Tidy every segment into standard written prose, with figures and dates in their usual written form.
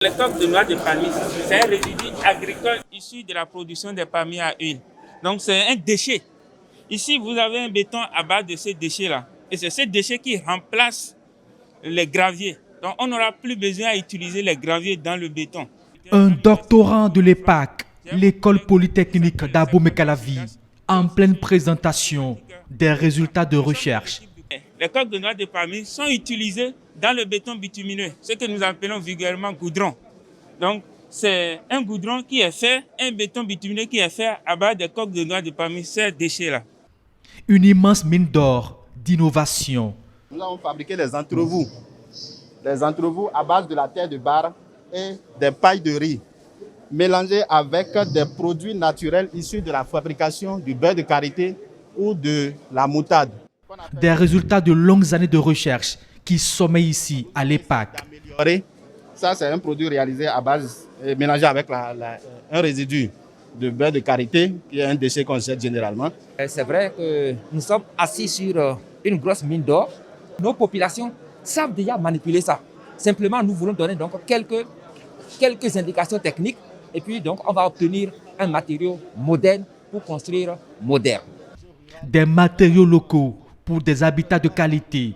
Les coques de noix de palmier, c'est un résidu agricole issu de la production des palmiers à huile. Donc c'est un déchet. Ici, vous avez un béton à base de ces déchets-là. Et c'est ces déchets qui remplacent les graviers. Donc on n'aura plus besoin à utiliser les graviers dans le béton. Un doctorant de l'EPAC, l'école polytechnique d'Abomey-Calavi, en pleine présentation des résultats de recherche. Les coques de noix de palmier sont utilisées dans le béton bitumineux, ce que nous appelons vulgairement goudron. Donc, c'est un goudron qui est fait, un béton bitumineux qui est fait à base des coques de noix de palmier, ces déchets-là. Une immense mine d'or d'innovation. Nous avons fabriqué les entrevous. Les entrevous à base de la terre de bar et des pailles de riz, mélangées avec des produits naturels issus de la fabrication du beurre de karité ou de la moutarde. Des résultats de longues années de recherche qui sommeillent ici à l'EPAC. Ça, c'est un produit réalisé à base, mélangé avec un résidu de beurre de karité, qui est un déchet qu'on jette généralement. C'est vrai que nous sommes assis sur une grosse mine d'or. Nos populations savent déjà manipuler ça. Simplement, nous voulons donner donc quelques indications techniques et puis donc on va obtenir un matériau moderne pour construire moderne. Des matériaux locaux pour des habitats de qualité,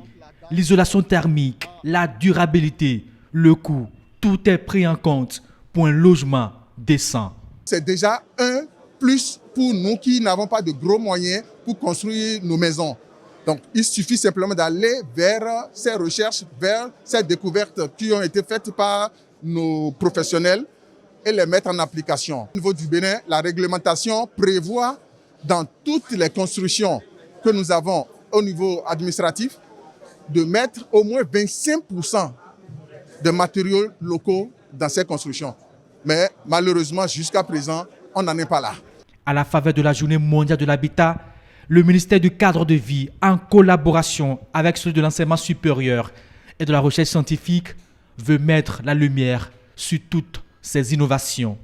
l'isolation thermique, la durabilité, le coût, tout est pris en compte pour un logement décent. C'est déjà un plus pour nous qui n'avons pas de gros moyens pour construire nos maisons. Donc, il suffit simplement d'aller vers ces recherches, vers ces découvertes qui ont été faites par nos professionnels et les mettre en application. Au niveau du Bénin, la réglementation prévoit dans toutes les constructions que nous avons au niveau administratif de mettre au moins 25% de matériaux locaux dans ces constructions. Mais malheureusement, jusqu'à présent, on n'en est pas là. À la faveur de la Journée mondiale de l'habitat, le ministère du Cadre de vie, en collaboration avec celui de l'enseignement supérieur et de la recherche scientifique, veut mettre la lumière sur toutes ces innovations.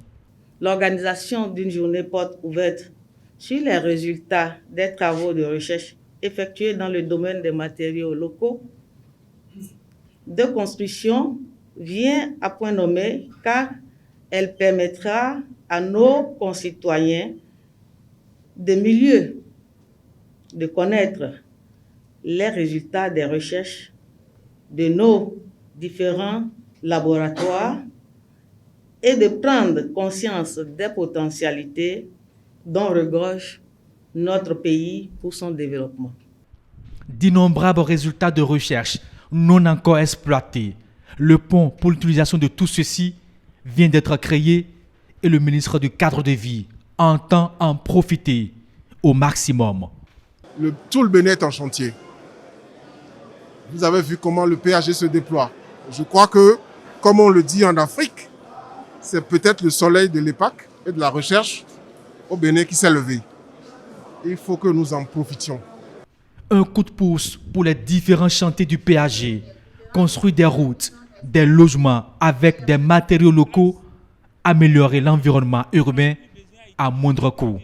L'organisation d'une journée porte ouverte sur les résultats des travaux de recherche effectués dans le domaine des matériaux locaux de construction vient à point nommé car elle permettra à nos concitoyens de milieux de connaître les résultats des recherches de nos différents laboratoires et de prendre conscience des potentialités dont regorge notre pays pour son développement. D'innombrables résultats de recherche non encore exploités. Le pont pour l'utilisation de tout ceci vient d'être créé et le ministre du Cadre de vie entend en profiter au maximum. Tout le Bénin est en chantier. Vous avez vu comment le PAG se déploie. Je crois que, comme on le dit en Afrique, c'est peut-être le soleil de l'EPAC et de la recherche au Bénin qui s'est levé. Il faut que nous en profitions. Un coup de pouce pour les différents chantiers du PAG. Construire des routes, des logements avec des matériaux locaux, améliorer l'environnement urbain à moindre coût.